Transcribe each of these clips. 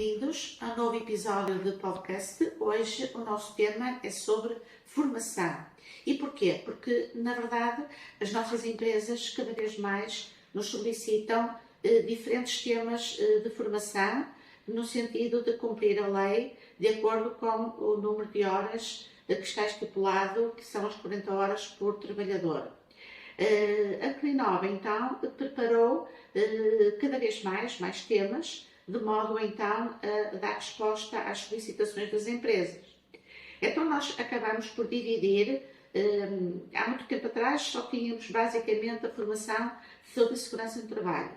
bem-vindos a um novo episódio de podcast. Hoje o nosso tema é sobre formação. E porquê? Porque, na verdade, as nossas empresas cada vez mais nos solicitam diferentes temas de formação no sentido de cumprir a lei de acordo com o número de horas que está estipulado, que são as 40 horas por trabalhador. A Clinova, então, preparou cada vez mais temas, de modo, então, a dar resposta às solicitações das empresas. Então, nós acabamos por dividir, há muito tempo atrás, só tínhamos basicamente a formação de saúde e segurança no trabalho.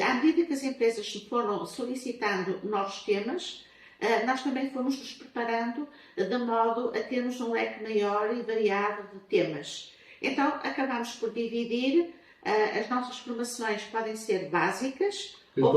À medida que as empresas foram solicitando novos temas, nós também fomos nos preparando de modo a termos um leque maior e variado de temas. Então, acabamos por dividir, as nossas formações podem ser básicas ou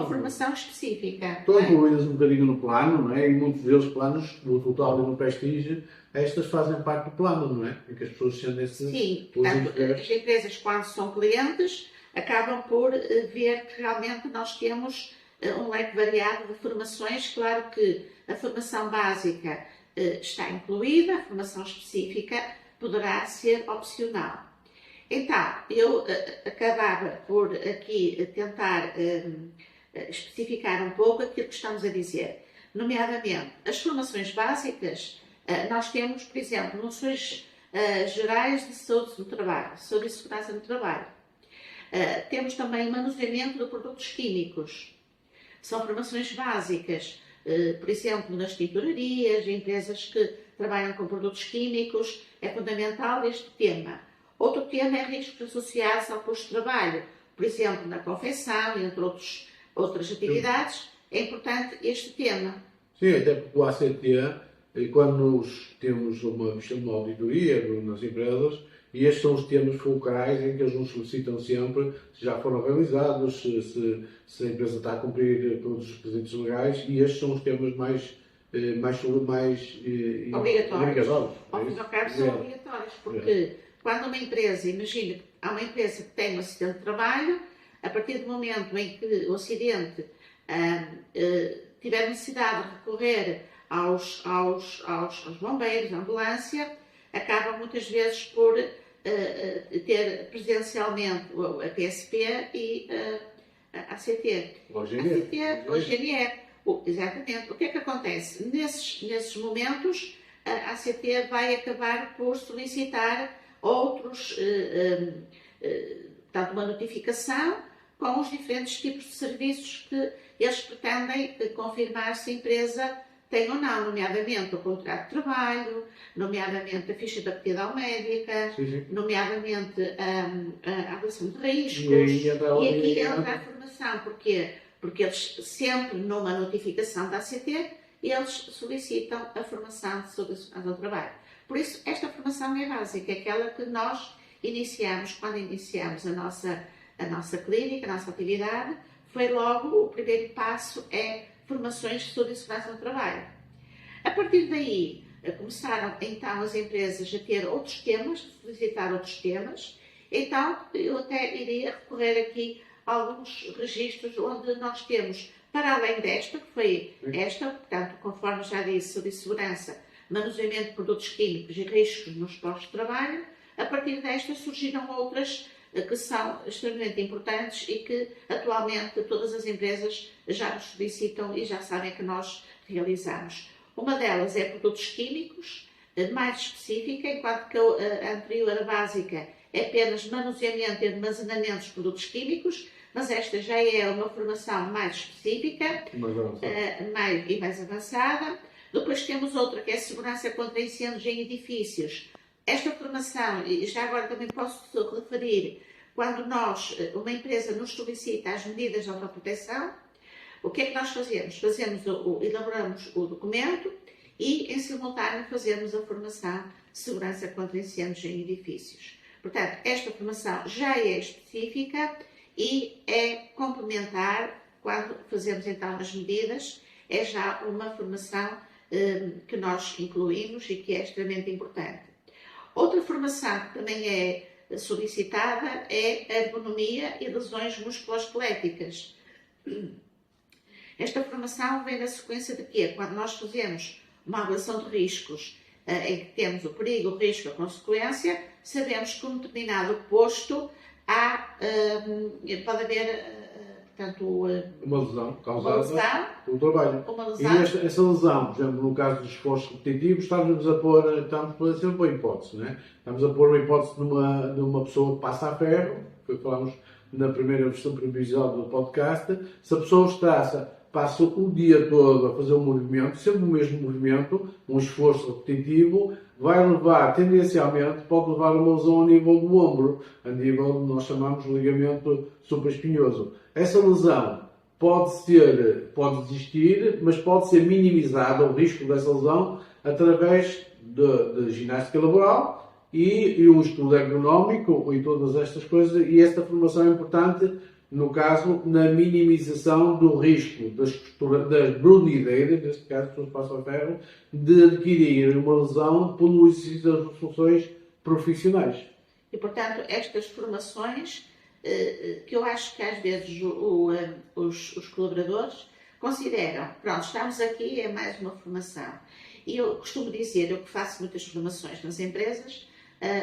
formação específica. Estão incluídas um bocadinho no plano, não é? E muitos deles, planos do total e no Prestige, estas fazem parte do plano, não é? Em que as pessoas sentem-se... Sim, portanto, as empresas, quando são clientes, acabam por ver que realmente nós temos um leque variado de formações. Claro que a formação básica está incluída, a formação específica poderá ser opcional. Então, eu acabava por aqui tentar especificar um pouco aquilo que estamos a dizer. Nomeadamente, as formações básicas, nós temos, por exemplo, noções gerais de saúde no trabalho, saúde e segurança no trabalho. Temos também manuseamento de produtos químicos. São formações básicas, por exemplo, nas tinturarias, empresas que trabalham com produtos químicos, é fundamental este tema. Outro tema é riscos associados ao posto de trabalho, por exemplo, na confecção, entre outras atividades, é importante este tema. Sim, até porque o ACT, quando nós temos uma auditoria nas empresas, e estes são os temas focais em que eles nos solicitam sempre se já foram realizados, se a empresa está a cumprir todos os requisitos legais, e estes são os temas mais obrigatórios. Ao fim e ao cabo, são obrigatórios, porque quando uma empresa, imagina que há uma empresa que tem um acidente de trabalho, a partir do momento em que o acidente tiver necessidade de recorrer aos bombeiros, à ambulância, acaba muitas vezes por ter presencialmente a PSP e a ACT. O GNR. Exatamente. O que é que acontece? Nesses momentos, a ACT vai acabar por solicitar portanto, uma notificação com os diferentes tipos de serviços que eles pretendem confirmar se a empresa tem ou não, nomeadamente o contrato de trabalho, nomeadamente a ficha de aptidão médica, nomeadamente a avaliação de riscos, e aqui entra a formação. Porquê? Porque eles sempre, numa notificação da ACT, eles solicitam a formação de saúde e segurança do trabalho. Por isso, esta formação é básica, é aquela que nós iniciamos, quando iniciamos a nossa clínica, a nossa atividade, foi logo o primeiro passo, é formações de saúde e segurança no trabalho. A partir daí, começaram então as empresas a ter outros temas, a solicitar outros temas. Então, eu até iria recorrer aqui a alguns registros onde nós temos, para além desta, que foi esta, portanto, conforme já disse, saúde e segurança, manuseamento de produtos químicos e riscos nos postos de trabalho, a partir desta surgiram outras que são extremamente importantes e que atualmente todas as empresas já nos solicitam e já sabem que nós realizamos. Uma delas é produtos químicos, mais específica, enquanto que a anterior, a básica, é apenas manuseamento e armazenamento dos produtos químicos, mas esta já é uma formação mais específica e mais avançada. Depois temos outra que é segurança contra incêndios em edifícios. Esta formação, e já agora também posso referir, quando uma empresa nos solicita as medidas de autoproteção, o que é que nós fazemos? Elaboramos o documento e, em simultâneo, fazemos a formação de segurança contra incêndios em edifícios. Portanto, esta formação já é específica e é complementar quando fazemos então as medidas, é já uma formação que nós incluímos e que é extremamente importante. Outra formação que também é solicitada é a ergonomia e lesões musculoesqueléticas. Esta formação vem na sequência de quê? Quando nós fazemos uma avaliação de riscos em que temos o perigo, o risco, a consequência, sabemos que um determinado posto pode haver, portanto, uma lesão causada pelo trabalho. Uma E lesão. essa lesão, por exemplo, no caso dos esforços repetitivos, estamos a sempre uma hipótese, né? Estamos a pôr uma hipótese numa pessoa que passa a ferro, foi o que falámos na primeira versão previsão do podcast. Se a pessoa passa o dia todo a fazer um movimento, sempre o mesmo movimento, um esforço repetitivo, vai levar, tendencialmente, pode levar a uma lesão a nível do ombro, a nível, nós chamamos de ligamento supraespinhoso. Essa lesão pode existir, mas pode ser minimizada, o risco dessa lesão, através de ginástica laboral e o estudo ergonómico e todas estas coisas, e esta formação é importante, no caso, na minimização do risco das brunideiras, neste caso, as pessoas passam a ferro, de adquirir uma lesão pelo exercício das funções profissionais. E, portanto, estas formações, que eu acho que às vezes os colaboradores consideram, pronto, estamos aqui, é mais uma formação. E eu costumo dizer, eu que faço muitas formações nas empresas,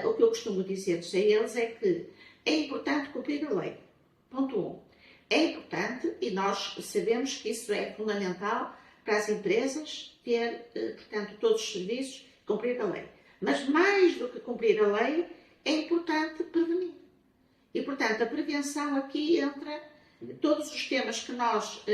o que eu costumo dizer-lhes a eles é que é importante cumprir a lei. Ponto 1. É importante, e nós sabemos que isso é fundamental para as empresas ter, portanto, todos os serviços, cumprir a lei. Mas mais do que cumprir a lei, é importante prevenir. E, portanto, a prevenção aqui entra todos os temas que nós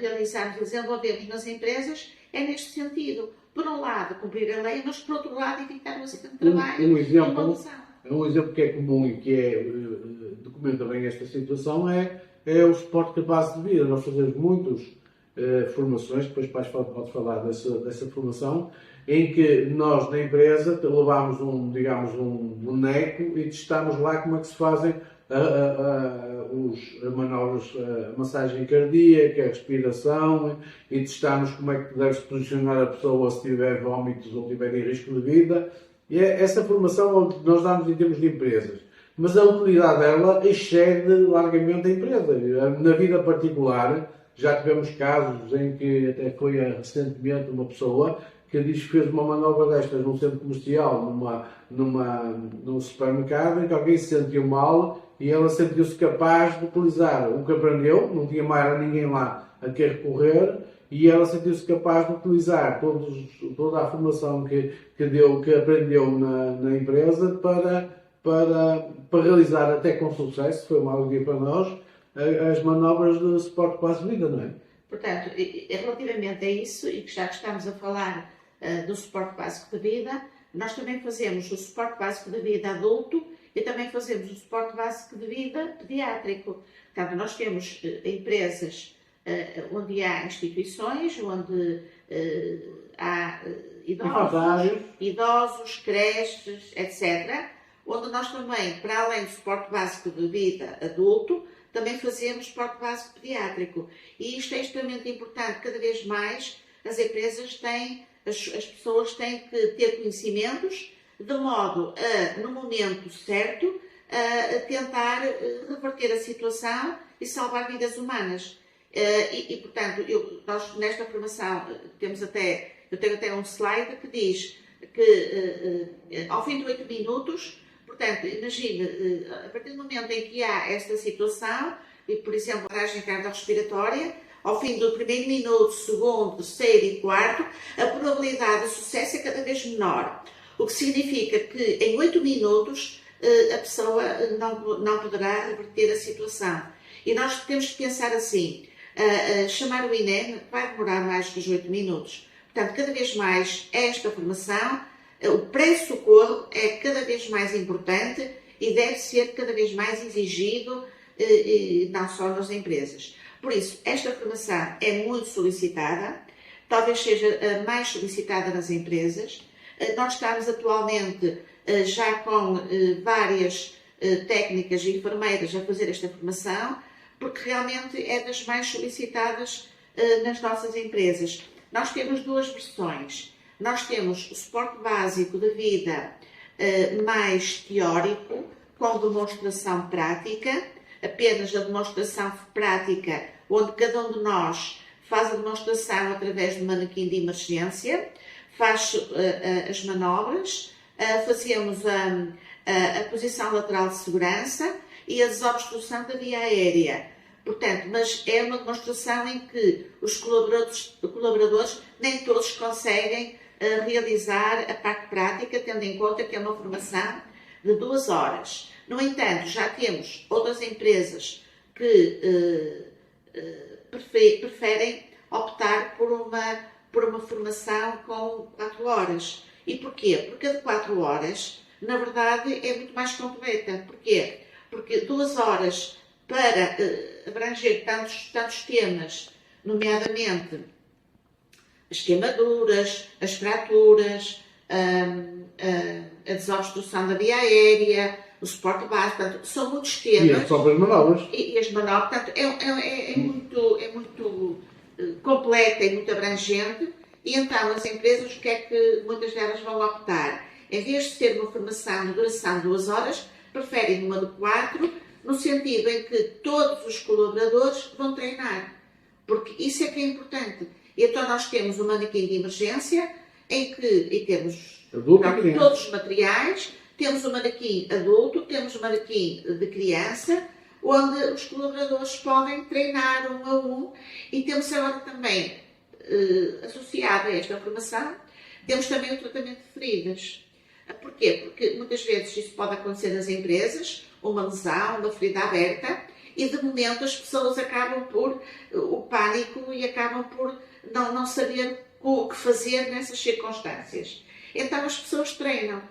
realizamos e desenvolvemos nas empresas, é neste sentido. Por um lado, cumprir a lei, mas por outro lado, evitar um acidente de trabalho e uma lesão. Um exemplo que é comum e que documenta bem esta situação é o suporte de base de vida. Nós fazemos muitas formações, depois pode falar dessa formação, em que nós, na empresa, levámos um boneco e testamos lá como é que se fazem as manobras, a massagem cardíaca, a respiração, e testamos como é que deve-se posicionar a pessoa se tiver vômitos ou tiver em risco de vida. E essa formação nós damos em termos de empresas, mas a utilidade dela excede largamente a empresa. Na vida particular, já tivemos casos em que até foi recentemente uma pessoa que diz que fez uma manobra destas num centro comercial, num supermercado, em que alguém se sentiu mal e ela sentiu-se capaz de utilizar o que aprendeu, não tinha mais ninguém lá a quem recorrer, e ela sentiu-se capaz de utilizar toda a formação que aprendeu na empresa para realizar até com sucesso, foi uma alegria para nós, as manobras de suporte para a vida, não é? Portanto, relativamente a isso, e que já que estamos a falar do suporte básico de vida, nós também fazemos o suporte básico de vida adulto e também fazemos o suporte básico de vida pediátrico. Portanto, nós temos empresas onde há instituições, onde há idosos, creches, etc., onde nós também, para além do suporte básico de vida adulto, também fazemos suporte básico pediátrico. E isto é extremamente importante. Cada vez mais as empresas têm, as pessoas têm que ter conhecimentos de modo a, no momento certo, a tentar reverter a situação e salvar vidas humanas. Portanto, nós nesta formação eu tenho até um slide que diz que ao fim de 8 minutos, portanto, imagine, a partir do momento em que há esta situação, e por exemplo, a paragem cardiorrespiratória, ao fim do primeiro minuto, segundo, terceiro e quarto, a probabilidade de sucesso é cada vez menor. O que significa que em 8 minutos a pessoa não poderá reverter a situação. E nós temos que pensar assim, chamar o INEM vai demorar mais que os 8 minutos. Portanto, cada vez mais esta formação, o pré-socorro é cada vez mais importante e deve ser cada vez mais exigido, não só nas empresas. Por isso, esta formação é muito solicitada, talvez seja a mais solicitada nas empresas. Nós estamos atualmente já com várias técnicas e enfermeiras a fazer esta formação, porque realmente é das mais solicitadas nas nossas empresas. Nós temos duas versões. Nós temos o suporte básico de vida mais teórico, com demonstração prática, apenas a demonstração prática onde cada um de nós faz a demonstração através de um manequim de emergência, faz as manobras, fazemos a posição lateral de segurança e a desobstrução da via aérea. Portanto, mas é uma demonstração em que os colaboradores nem todos conseguem realizar a parte prática, tendo em conta que é uma formação de 2 horas. No entanto, já temos outras empresas que preferem optar por uma formação com 4 horas. E porquê? Porque a de 4 horas, na verdade, é muito mais completa. Porquê? Porque 2 horas para abranger tantos temas, nomeadamente as queimaduras, as fraturas, a desobstrução da via aérea, o suporte básico, portanto, são muitos temas. E as próprias manobras. E as manobras, portanto, é muito completa e muito abrangente. E então as empresas, o que é que muitas delas vão optar? Em vez de ser uma formação de duração de 2 horas, preferem uma de 4, no sentido em que todos os colaboradores vão treinar. Porque isso é que é importante. E então nós temos um manequim de emergência, e temos todos os materiais, temos o manequim adulto, temos o manequim de criança, onde os colaboradores podem treinar 1 a 1, e temos agora também, associado a esta formação, temos também o tratamento de feridas. Porquê? Porque muitas vezes isso pode acontecer nas empresas, uma lesão, uma ferida aberta, e de momento as pessoas acabam por o pânico e acabam por não saber o que fazer nessas circunstâncias. Então as pessoas treinam.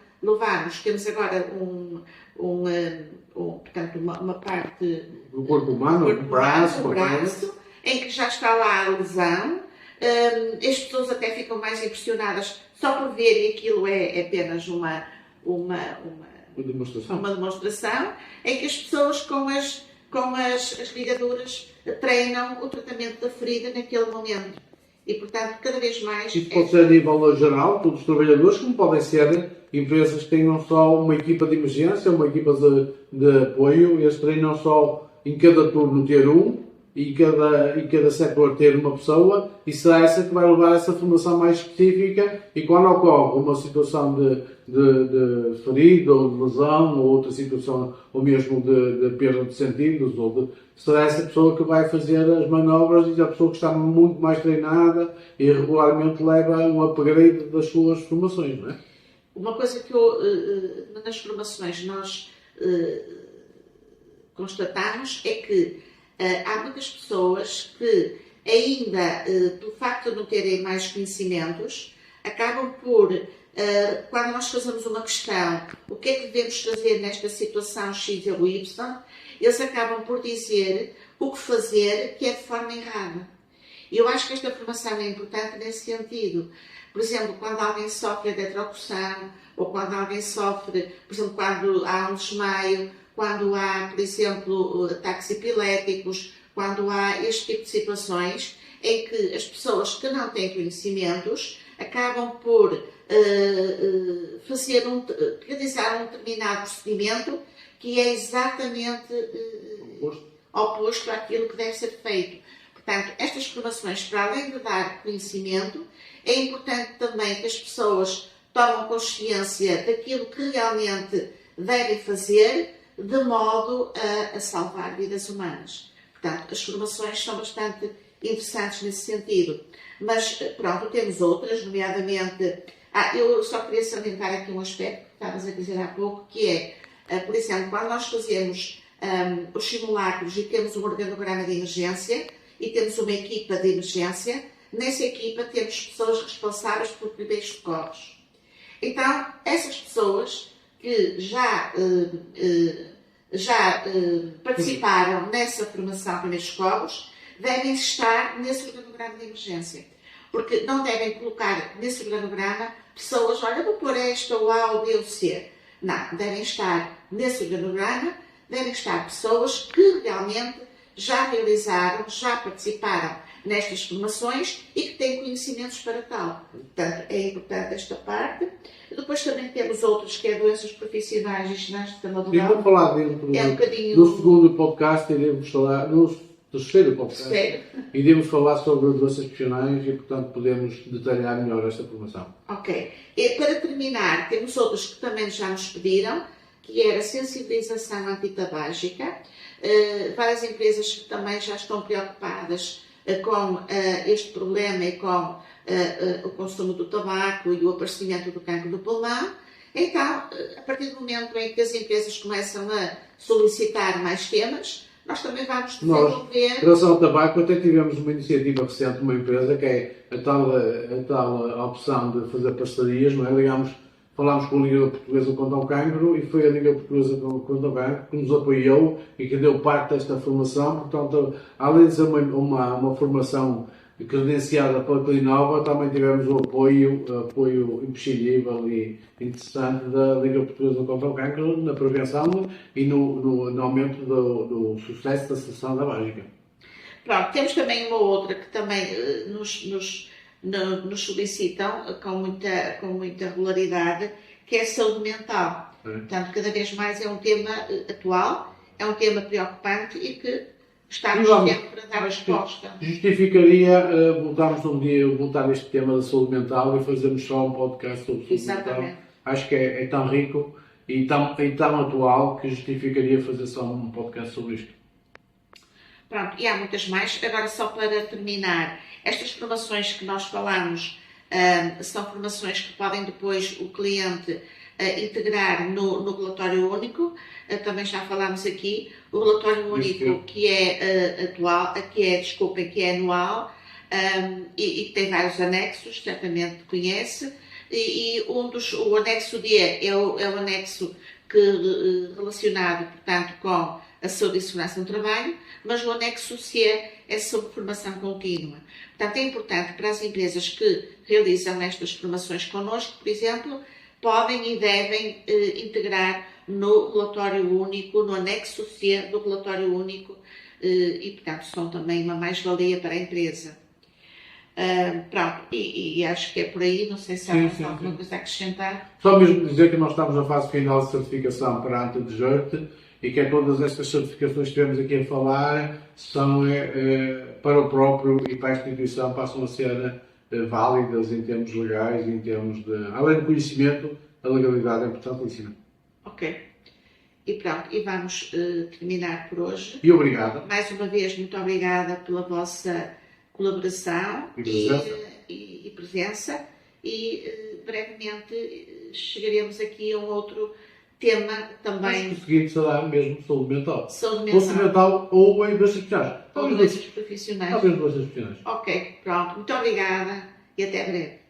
Temos agora portanto, uma parte do corpo humano, um braço, em que já está lá a lesão. As pessoas até ficam mais impressionadas só por verem aquilo. É apenas uma demonstração em que as pessoas com as ligaduras treinam o tratamento da ferida naquele momento. E, portanto, cada vez mais... Isso pode ser a nível geral, todos os trabalhadores, como podem ser empresas que tenham só uma equipa de emergência, uma equipa de apoio. Eles treinam só em cada turno ter um, e cada setor ter uma pessoa, e será essa que vai levar essa formação mais específica, e quando ocorre uma situação de ferida, ou de lesão, ou outra situação, ou mesmo de perda de sentidos, será essa pessoa que vai fazer as manobras, e a pessoa que está muito mais treinada e regularmente leva um upgrade das suas formações, não é? Uma coisa que nas formações nós constatamos é que há muitas pessoas que ainda, pelo facto de não terem mais conhecimentos, acabam por, quando nós fazemos uma questão, o que é que devemos fazer nesta situação X ou Y, eles acabam por dizer o que fazer, que é de forma errada. E eu acho que esta formação é importante nesse sentido. Por exemplo, quando alguém sofre de eletrocução, ou quando alguém sofre, por exemplo, quando há um desmaio, quando há, por exemplo, ataques epiléticos, quando há este tipo de situações em que as pessoas que não têm conhecimentos acabam por realizar um determinado procedimento que é exatamente oposto àquilo que deve ser feito. Portanto, estas formações, para além de dar conhecimento, é importante também que as pessoas tomem consciência daquilo que realmente devem fazer, de modo a salvar vidas humanas. Portanto, as formações são bastante interessantes nesse sentido. Mas, pronto, temos outras, nomeadamente... eu só queria salientar aqui um aspecto que estavas a dizer há pouco, que é, por exemplo, quando nós fazemos os simulacros e temos um organograma de emergência e temos uma equipa de emergência, nessa equipa temos pessoas responsáveis por primeiros socorros. Então, essas pessoas que já participaram nessa formação de primeiros socorros devem estar nesse organograma de emergência. Porque não devem colocar nesse organograma pessoas, olha, vou pôr esta, ou A, ou B, ou C. Não, devem estar nesse organograma, devem estar pessoas que realmente já realizaram, já participaram nestas formações e que têm conhecimentos para tal. Portanto, é importante esta parte. Depois também temos outras, que é doenças profissionais e sinais de cama laboral. Vamos falar dentro do segundo podcast, iremos falar, no terceiro podcast. Terceiro. Iremos falar sobre doenças profissionais e, portanto, podemos detalhar melhor esta formação. Ok. E para terminar, temos outros que também já nos pediram, que era sensibilização antitabágica. Várias empresas que também já estão preocupadas com este problema e com o consumo do tabaco e o aparecimento do cancro do pulmão. Então, a partir do momento em que as empresas começam a solicitar mais temas, nós também vamos desenvolver... Nós, em relação ao tabaco, até tivemos uma iniciativa recente de uma empresa que é a tal opção de fazer parcerias, não é? Falámos com a Liga Portuguesa contra o Cancro e foi a Liga Portuguesa contra o Cancro que nos apoiou e que deu parte desta formação. Portanto, além de ser uma formação credenciada pela Clinova, também tivemos o apoio imprescindível e interessante da Liga Portuguesa contra o Cancro na prevenção e no aumento do sucesso da sessão da básica. Pronto, temos também uma outra que também nos solicitam com muita regularidade, que é a saúde mental. Portanto, cada vez mais é um tema atual, é um tema preocupante e que está no tempo para dar resposta. Justificaria voltar a este tema da saúde mental e fazermos só um podcast sobre saúde mental. Acho que é tão rico e tão atual que justificaria fazer só um podcast sobre isto. Pronto, e há muitas mais. Agora, só para terminar, estas formações que nós falamos são formações que podem depois o cliente integrar no relatório único. Também já falámos aqui, o relatório único que é anual e que tem vários anexos, certamente conhece, e o anexo D é o anexo relacionado, portanto, com a saúde e segurança no trabalho, mas o anexo C é sobre formação contínua. Portanto, é importante para as empresas que realizam estas formações connosco, por exemplo, podem e devem integrar no relatório único, no anexo C do relatório único e, portanto, são também uma mais-valia para a empresa. Pronto, e acho que é por aí, não sei se há alguma coisa a acrescentar. Só mesmo dizer que nós estamos na fase final de certificação para a DGERT e que todas estas certificações que estivemos aqui a falar são para o próprio e para a instituição passam a ser válidas em termos legais, em termos de... Além do conhecimento, a legalidade é importantíssima. Ok. E pronto, e vamos terminar por hoje. E obrigada. Mais uma vez, muito obrigada pela vossa colaboração e presença. E brevemente chegaremos aqui a um outro tema também. Acho que o seguinte será mesmo saúde mental. Saúde mental ou em doenças profissionais. Ou doenças profissionais. Talvez doenças profissionais. Ok, pronto. Muito obrigada e até breve.